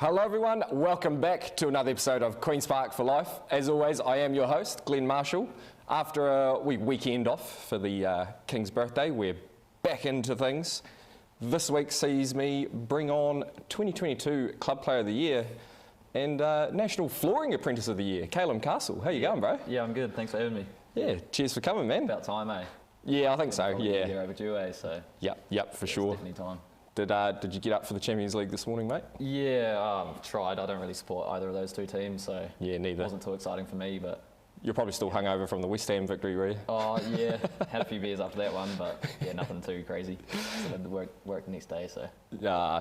Hello everyone, welcome back to another episode of Queen's Park for Life. As always, I am your host, Glenn Marshall. After a weekend off for the King's birthday, we're back into things. This week sees me bring on 2022 Club Player of the Year and National Flooring Apprentice of the Year, Calem Castle. How you going, bro? Yeah, I'm good. Thanks for having me. Yeah, cheers for coming, man. About time, eh? Yeah, I think so, yeah. A year overdue, eh? So Yep, for sure. It's definitely time. Did you get up for the Champions League this morning, mate? Yeah, tried. I don't really support either of those two teams, so yeah, neither. It wasn't too exciting for me, but... You're probably still hungover from the West Ham victory, were you? Oh, yeah. Had a few beers after that one, but yeah, nothing too crazy. Still had to work the next day, so...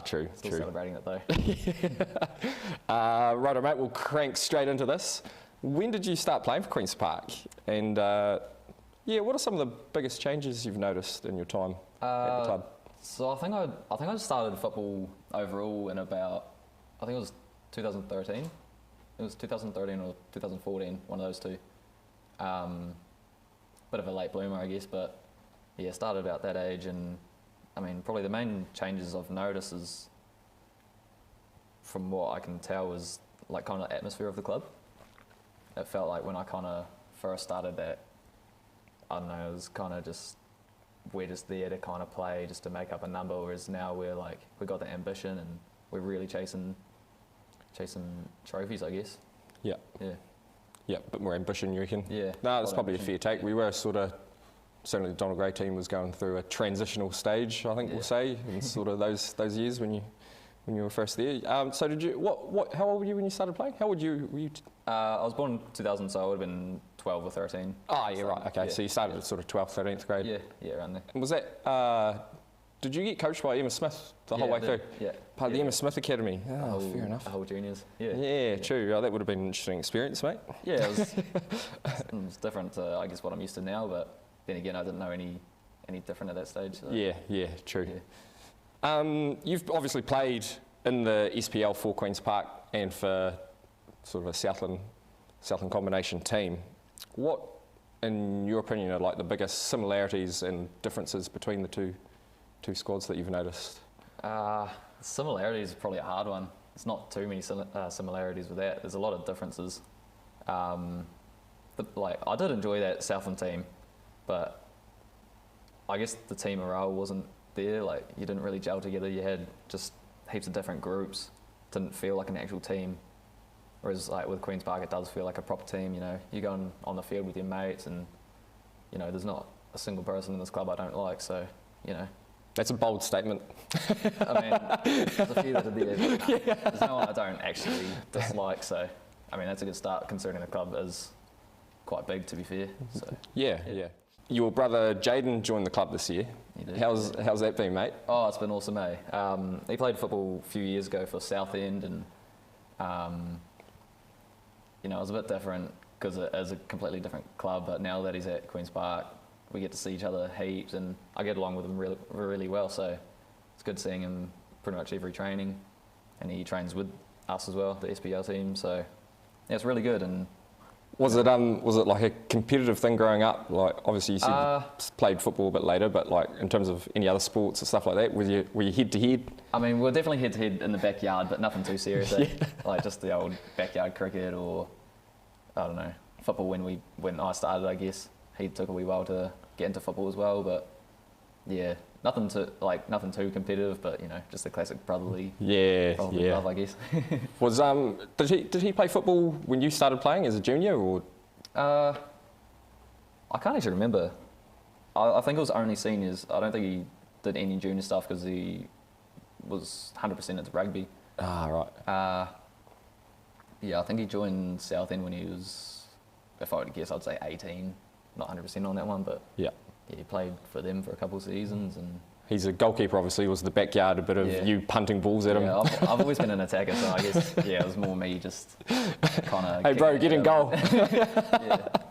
True. Still celebrating it, though. Righto, mate, we'll crank straight into this. When did you start playing for Queen's Park? And, what are some of the biggest changes you've noticed in your time at the club? So I think I started football overall in about, I think it was 2013. It was 2013 or 2014, one of those two. Bit of a late bloomer, I guess, but yeah, started about that age. And I mean, probably the main changes I've noticed is, from what I can tell, is like kind of atmosphere of the club. It felt like when I kind of first started that, I don't know, it was kind of just, we're just there to kind of play, just to make up a number, whereas now we're like, we've got the ambition and we're really chasing trophies, I guess. Yeah, a bit more ambition, you reckon? Yeah. No, that's probably a fair take. We were certainly the Donald Gray team was going through a transitional stage, I think we'll say, in sort of those years when you were first there. So did you, how old were you when you started playing? How old were you? I was born in 2000, so I would have been 12 or 13. Oh, yeah, right, okay. Yeah. So you started at sort of 12th, 13th grade? Yeah, around there. And was that, did you get coached by Emma Smith the whole way through? Yeah. Part of the Emma Smith Academy? Oh, fair enough. The whole juniors, yeah. Yeah, true. Oh, that would have been an interesting experience, mate. Yeah, it was different to, I guess, what I'm used to now, but then again, I didn't know any different at that stage. So. Yeah, true. Yeah. You've obviously played in the SPL for Queen's Park and for sort of a Southland combination team. What, in your opinion, are like the biggest similarities and differences between the two squads that you've noticed? Similarities is probably a hard one. There's not too many similarities with that. There's a lot of differences. I did enjoy that Southland team, but I guess the team morale wasn't there. Like, you didn't really gel together. You had just heaps of different groups. Didn't feel like an actual team. Whereas like with Queen's Park, it does feel like a proper team. You know, you're going on the field with your mates, and you know, there's not a single person in this club I don't like. So, you know. That's a bold statement. I mean, there's a few that are there, but there's no one I don't actually dislike. So, I mean, that's a good start considering the club is quite big, to be fair. So, yeah. Your brother Jaden joined the club this year. He did. How's that been, mate? Oh, it's been awesome, eh? He played football a few years ago for Southend, and you know, it was a bit different because it is a completely different club. But now that he's at Queen's Park, we get to see each other heaps, and I get along with him really well. So it's good seeing him pretty much every training, and he trains with us as well, the SPL team. So yeah, it's really good. And was it like a competitive thing growing up? Like, obviously you said you played football a bit later, but like in terms of any other sports and stuff like that, were you head to head? I mean, we're definitely head to head in the backyard, but nothing too serious. Like just the old backyard cricket, or I don't know, football when I started, I guess. He took a wee while to get into football as well, but yeah, nothing too competitive, but you know, just the classic brotherly love, I guess. Was did he play football when you started playing as a junior, or? I can't actually remember. I think it was only seniors. I don't think he did any junior stuff because he was 100% into rugby. Right. Yeah, I think he joined Southend when he was, if I were to guess, I'd say 18. Not 100% on that one, but yeah, he played for them for a couple of seasons. And he's a goalkeeper, obviously. Was the backyard a bit of you punting balls at him? Yeah, I've always been an attacker, so I guess it was more me just kind of. Hey, bro, get in goal.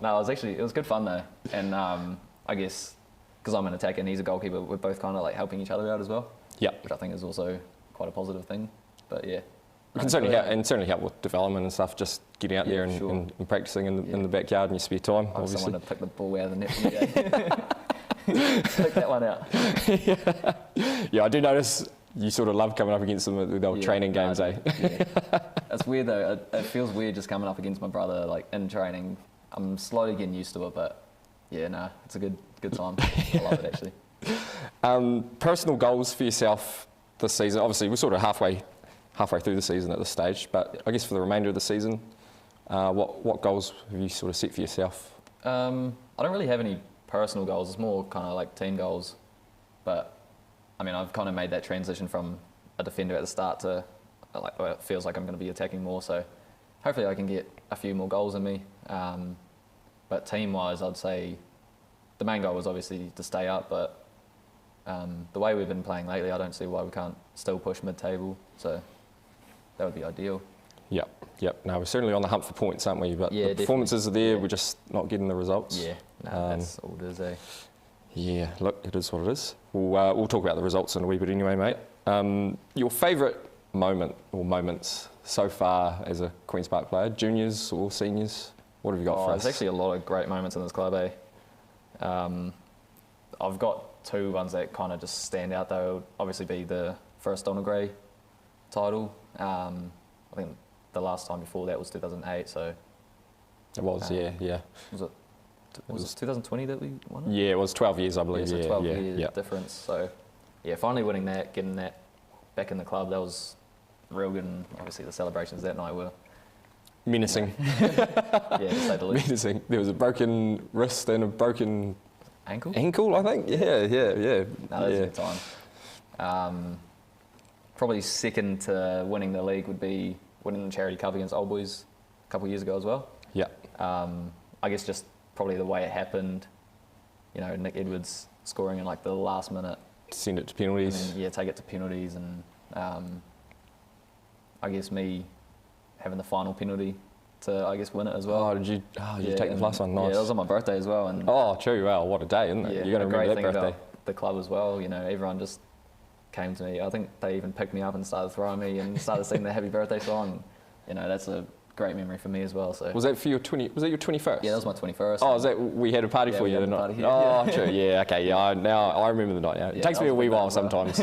No, it was good fun though, and I guess because I'm an attacker and he's a goalkeeper, we're both kind of like helping each other out as well. Yeah, which I think is also quite a positive thing. But yeah. It can certainly help with development and stuff, just getting out there and practicing in the backyard in your spare time, obviously. Someone to pick the ball out of the net for me. Take that one out. Yeah, I do notice You sort of love coming up against them with the old training games, eh? Yeah. It's weird though. It feels weird just coming up against my brother like in training. I'm slowly getting used to it, but yeah, no, it's a good time. I love it actually. Personal goals for yourself this season. Obviously, we're sort of halfway through the season at this stage, but I guess for the remainder of the season, what goals have you sort of set for yourself? I don't really have any personal goals. It's more kind of like team goals. But I mean, I've kind of made that transition from a defender at the start to it feels like I'm going to be attacking more. So hopefully I can get a few more goals in me. But team-wise, I'd say the main goal was obviously to stay up. But the way we've been playing lately, I don't see why we can't still push mid-table. So that would be ideal. Yep. No, we're certainly on the hunt for points, aren't we? But yeah, the performances are there. Yeah. We're just not getting the results. Yeah, no, that's all it is, eh? Yeah, look, it is what it is. We'll talk about the results in a wee bit anyway, mate. Your favourite moment or moments so far as a Queen's Park player, juniors or seniors? What have you got for us? There's actually a lot of great moments in this club, eh? I've got two ones that kind of just stand out, though. Obviously be the first Donald Gray title. I think the last time before that was 2008, so... It was, yeah. Was it 2020 that we won it? Yeah, it was 12 years, I believe. Yeah, so 12 years difference. So, yeah, finally winning that, getting that back in the club, that was real good. And obviously the celebrations that night were... menacing. Yeah, to say the least. Menacing. There was a broken wrist and a broken... Ankle, I think? Yeah. No, that was a good time. Probably second to winning the league would be winning the Charity Cup against Old Boys a couple of years ago as well. Yeah. I guess just probably the way it happened, Nick Edwards scoring in like the last minute. Send it to penalties. And then, take it to penalties, and I guess me having the final penalty to, I guess, win it as well. Oh, did you take the last one? Nice. Yeah, it was on my birthday as well. And oh, true. Well, what a day, isn't it? Yeah, You're going to remember that birthday. About the club as well, everyone just came to me. I think they even picked me up and started throwing me and started singing the happy birthday song. That's a great memory for me as well. So was that for your 20? Was that your 21st? Yeah, that was my 21st. Oh, is that we had a party for you? Oh, true. Yeah, okay. Yeah, now I remember the night. Now it takes me a wee while sometimes.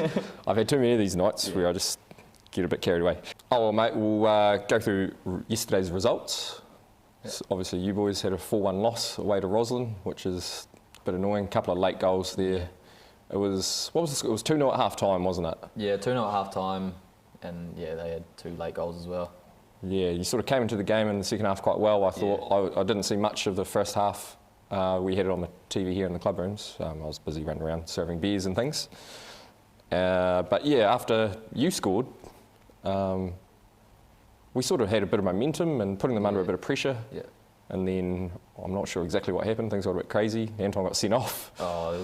I've had too many of these nights where I just get a bit carried away. Oh well, mate. We'll go through yesterday's results. Yeah. So obviously, you boys had a 4-1 loss away to Roslyn, which is a bit annoying. A couple of late goals there. Yeah. It was It was 2-0 at half time, wasn't it? Yeah, 2-0 at half time, and they had 2 late goals as well. Yeah, you sort of came into the game in the second half quite well. I thought I didn't see much of the first half. We had it on the TV here in the club rooms. I was busy running around serving beers and things. But yeah, after you scored, we sort of had a bit of momentum and putting them under a bit of pressure. Yeah. And then I'm not sure exactly what happened. Things got a bit crazy. Anton got sent off. Oh, it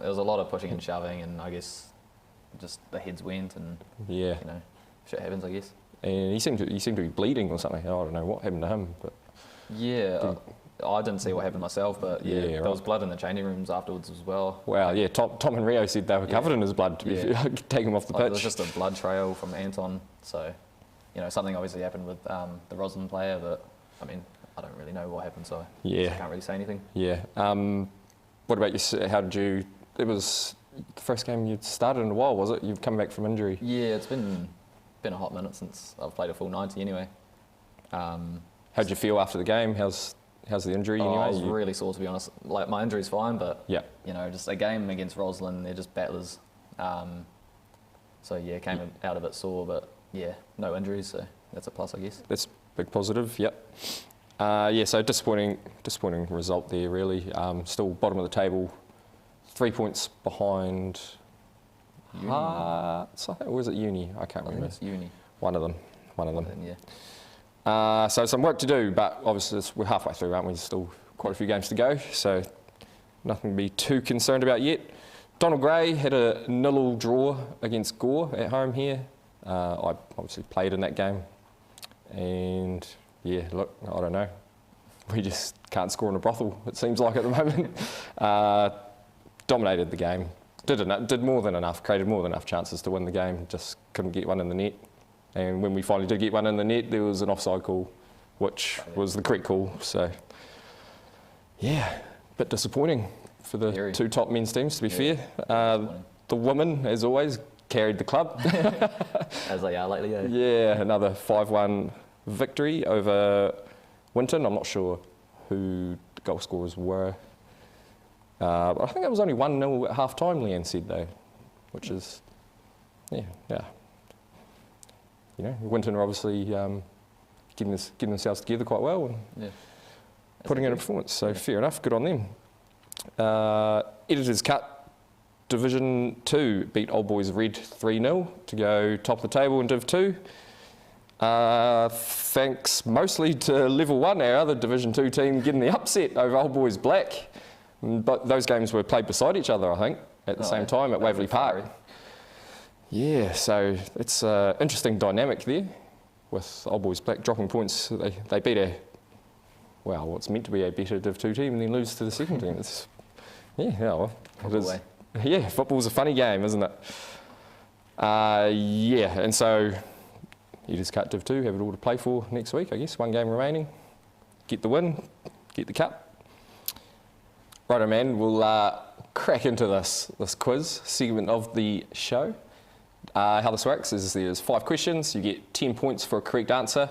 was a lot of pushing and shoving, and I guess just the heads went, and shit happens, I guess. And he seemed to be bleeding or something. I don't know what happened to him, but yeah, I didn't see what happened myself, but there was blood in the changing rooms afterwards as well. Wow, yeah. Tom and Rio said they were covered in his blood to take him off the pitch. It was just a blood trail from Anton, so something obviously happened with the Roslyn player, but I mean, I don't really know what happened, so I can't really say anything. Yeah. What about you? How did you? It was the first game you'd started in a while, was it? You've come back from injury. Yeah, it's been a hot minute since I've played a full 90 anyway. How'd you feel after the game? How's the injury anyway? I was really sore, to be honest. Like, my injury's fine, but just a game against Roslyn, they're just battlers. So came out of it sore, but no injuries, so that's a plus, I guess. That's a big positive. Yep. So disappointing result there, really. Still bottom of the table, 3 points behind. Hearts, I think, or was it Uni? I can't remember. I think it's Uni. One of them. Yeah. So some work to do, but obviously we're halfway through, aren't we? There's still quite a few games to go, so nothing to be too concerned about yet. Donald Gray had a 0-0 draw against Gore at home here. I obviously played in that game, and look, I don't know. We just can't score in a brothel, it seems like at the moment. Dominated the game. Did more than enough, created more than enough chances to win the game, just couldn't get one in the net. And when we finally did get one in the net, there was an offside call, which was the correct call. So, a bit disappointing for the two top men's teams, to be fair. The women, as always, carried the club. As they are lately, yeah. Yeah, another 5-1 victory over Winton. I'm not sure who the goal scorers were. But I think it was only 1-0 at half-time, Leanne said, though, which is, yeah. You know, Winton are obviously getting themselves together quite well and putting in a performance, so fair enough, good on them. Editors Cut Division 2 beat Old Boys Red 3-0 to go top of the table in Div 2. Thanks mostly to Level 1, our other Division 2 team, getting the upset over Old Boys Black. But those games were played beside each other, I think, at the same time at Waverley Park. Yeah, so it's an interesting dynamic there with Old Boys Black dropping points. They beat what's meant to be a better Div 2 team and then lose to the second team. It's, football's a funny game, isn't it? And so you just cut Div 2, have it all to play for next week, I guess. 1 game remaining. Get the win, get the cup. Righto, man, we'll crack into this quiz segment of the show. How this works is there's 5 questions. You get 10 points for a correct answer,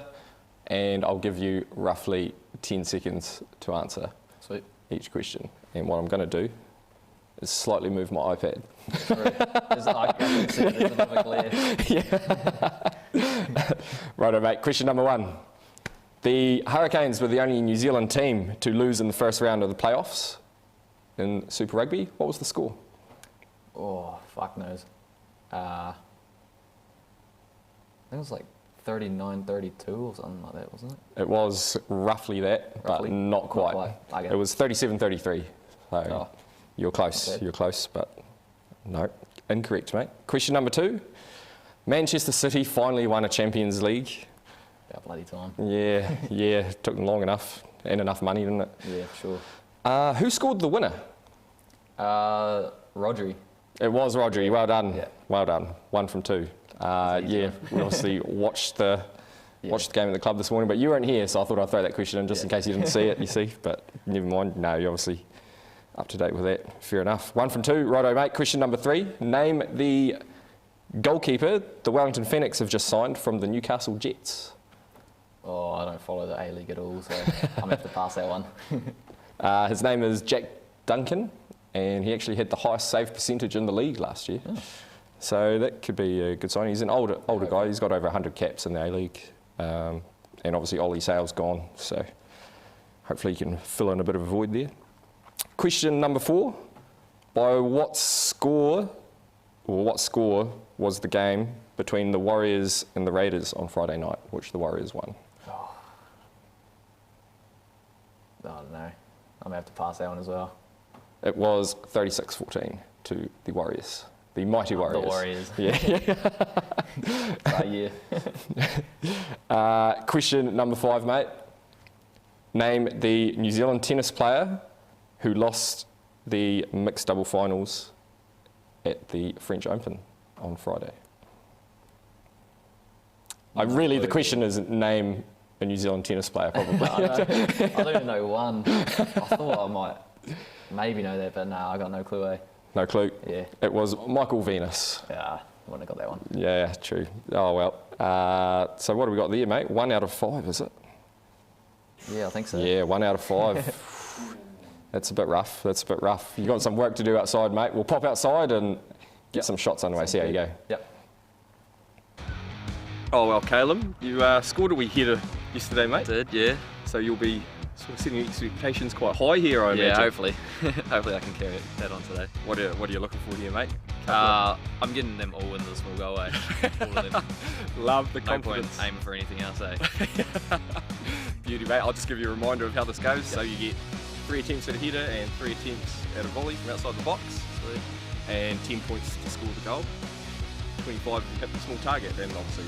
and I'll give you roughly 10 seconds to answer each question. And what I'm going to do is slightly move my iPad. Righto, mate. Question number 1. The Hurricanes were the only New Zealand team to lose in the first round of the playoffs in Super Rugby. What was the score? Oh, fuck knows. I think it was like 39-32 or something like that, wasn't it? It was roughly that, but not quite. It was 37-33. So you're close. You're close, but no, incorrect, mate. Question number 2. Manchester City finally won a Champions League. About bloody time. Yeah. Took them long enough and enough money, didn't it? Yeah, for sure. Who scored the winner? Rodri. It was Rodri. Well done. Yeah. Well done. 1 from 2. We obviously watched the game at the club this morning, but you weren't here, so I thought I'd throw that question in just in case you didn't see it, you see. But never mind. No, you're obviously up to date with that. Fair enough. 1 from 2. Righto, mate. Question number 3. Name the goalkeeper the Wellington Phoenix have just signed from the Newcastle Jets. Oh, I don't follow the A-League at all, so I'm going to have to pass that one. His name is Jack Duncan, and he actually had the highest save percentage in the league last year. Oh. So that could be a good sign. He's an older guy. He's got over 100 caps in the A-League. And obviously Ollie Sale's gone, so hopefully he can fill in a bit of a void there. Question number 4. By what score was the game between the Warriors and the Raiders on Friday night, which the Warriors won? Oh. I don't know. I'm going to have to pass that one as well. It was 36-14 to the Warriors. The mighty Warriors. The Warriors. Yeah. Question number 5, mate. Name the New Zealand tennis player who lost the mixed double finals at the French Open on Friday. The question is name a New Zealand tennis player, probably. I don't even know one. I thought I might maybe know that, but no, I got no clue. No clue? Yeah. It was Michael Venus. Yeah, I wouldn't have got that one. Yeah, true. Oh, well. So what have we got there, mate? 1 out of 5, is it? Yeah, I think so. Yeah, 1 out of 5. That's a bit rough. You've got some work to do outside, mate. We'll pop outside and get some shots underway. See how you go. Yep. Oh, well, Calem, you scored a wee header yesterday, mate. I did, yeah. So you'll be sort of setting expectations quite high here, I imagine. Yeah, hopefully. Hopefully I can carry that on today. What are you looking for here, mate? I'm getting them all into the small goal, eh? All of them. Love the no confidence. point aiming for anything else, eh? Beauty, mate. I'll just give you a reminder of how this goes. Yep. So you get 3 attempts at a header and 3 attempts at a volley from outside the box. Sweet. And 10 points to score the goal. 25 if you hit the small target, and obviously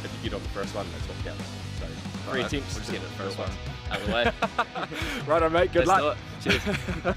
if you get on the first one, that's what counts. So 3 attempts. We'll just get the first one out of the way. Righto, mate. Good luck. Let's do it. Cheers.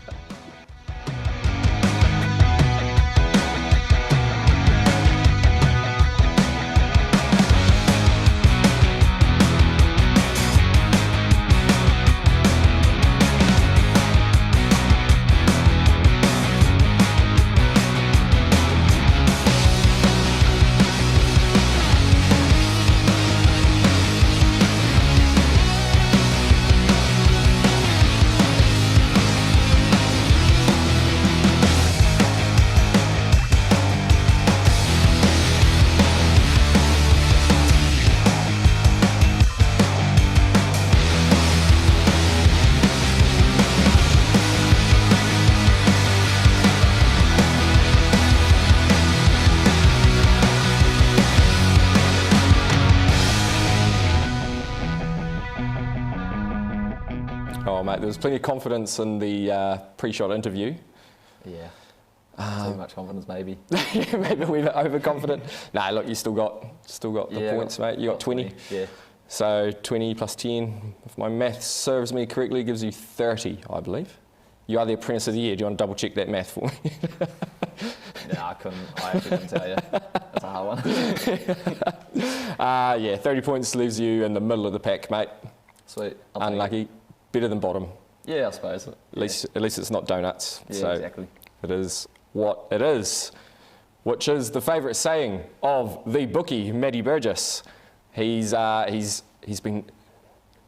mate. There was plenty of confidence in the pre-shot interview. Yeah. Too much confidence, maybe. Maybe we were overconfident. Nah, look, you still got the points, mate. You got 20. Yeah. So 20 plus 10, if my maths serves me correctly, gives you 30, I believe. You are the apprentice of the year. Do you want to double check that math for me? No, I actually couldn't tell you. That's a hard one. Yeah, 30 points leaves you in the middle of the pack, mate. Sweet. Unlucky. Better than bottom. Yeah, I suppose. At least it's not donuts. Yeah, so exactly. It is what it is, which is the favourite saying of the bookie, Matty Burgess. He's been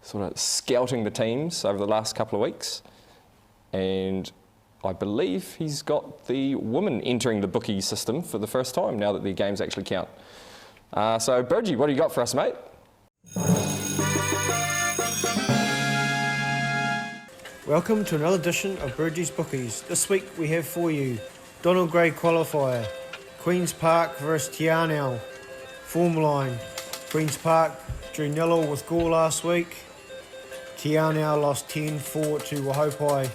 sort of scouting the teams over the last couple of weeks, and I believe he's got the women entering the bookie system for the first time now that the games actually count. So, Burgie, what do you got for us, mate? Welcome to another edition of Burgie's Bookies. This week we have for you Donald Gray qualifier, Queen's Park versus Tianao, form line. Queen's Park drew 0 with Gore last week. Tianao lost 10-4 to Wahaupai.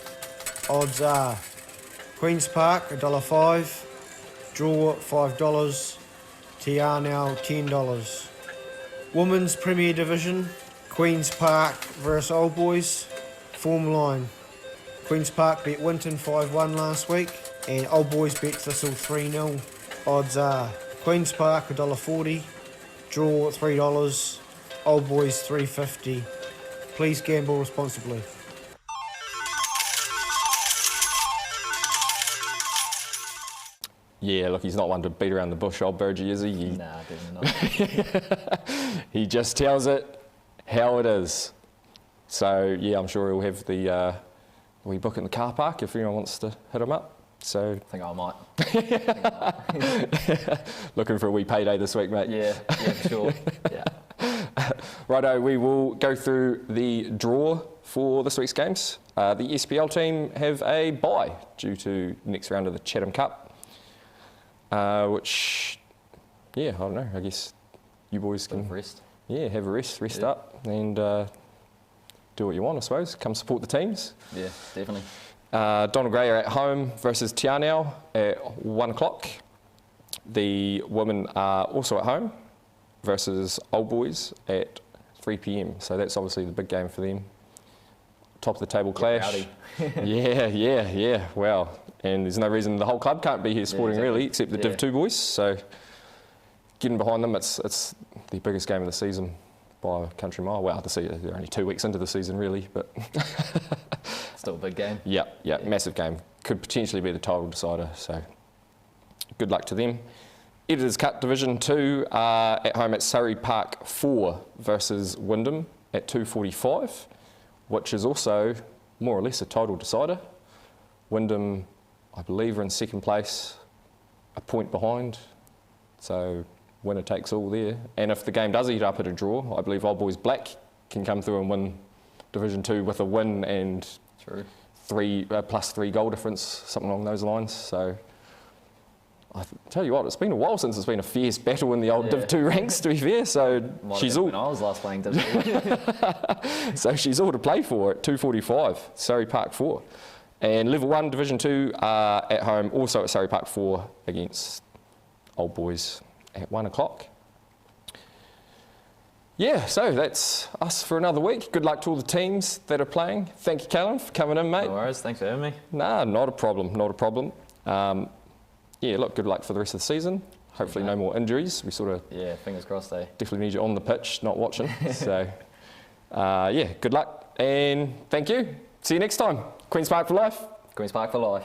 Odds are Queen's Park $1.05, draw $5, Tianao $10. Women's Premier Division, Queen's Park versus Old Boys, form line. Queen's Park beat Winton 5-1 last week and Old Boys beat Thistle 3-0. Odds are Queen's Park $1.40, draw $3, Old Boys $3.50. Please gamble responsibly. Yeah, look, he's not one to beat around the bush, old Burgie, is he? Nah, definitely not. He just tells it how it is. So, yeah, I'm sure he'll have the wee book in the car park if anyone wants to hit him up. So, I think I might. Looking for a wee payday this week, mate. Yeah, for sure. Yeah. Righto, we will go through the draw for this week's games. The SPL team have a bye due to next round of the Chatham Cup. Which, yeah, I don't know, I guess you boys can rest. Yeah, have a rest up and do what you want, I suppose. Come support the teams. Yeah, definitely. Donald Gray are at home versus Tianao at 1 o'clock. The women are also at home versus Old Boys at 3 p.m. So that's obviously the big game for them. Top of the table clash. Yeah. Wow. And there's no reason the whole club can't be here supporting really, except the Div 2 boys. So getting behind them, it's the biggest game of the season by a country mile. Well, they're only 2 weeks into the season really, but still a big game. Yeah, massive game. Could potentially be the title decider. So good luck to them. Editors Cup Division 2 at home at Surrey Park 4 versus Wyndham at 2:45, which is also more or less a title decider. Wyndham, I believe, are in second place, a point behind. So winner takes all there. And if the game does eat up at a draw, I believe Old Boys Black can come through and win Division 2 with a win and plus 3 goal difference, something along those lines. So I tell you what, it's been a while since it's been a fierce battle in the old Div 2 ranks, to be fair. So she's all. When I was last playing Div 2. So she's all to play for at 2:45, Surrey Park 4. And Level 1 Division 2 at home, also at Surrey Park 4 against Old Boys at 1 o'clock. Yeah, so that's us for another week. Good luck to all the teams that are playing. Thank you, Calem, for coming in, mate. No worries, thanks for having me. Nah, not a problem. Yeah, look, good luck for the rest of the season. Hopefully no more injuries. We sort of fingers crossed, eh? definitely need you on the pitch, not watching. So, yeah, good luck and thank you. See you next time. Queen's Park for life. Queen's Park for life.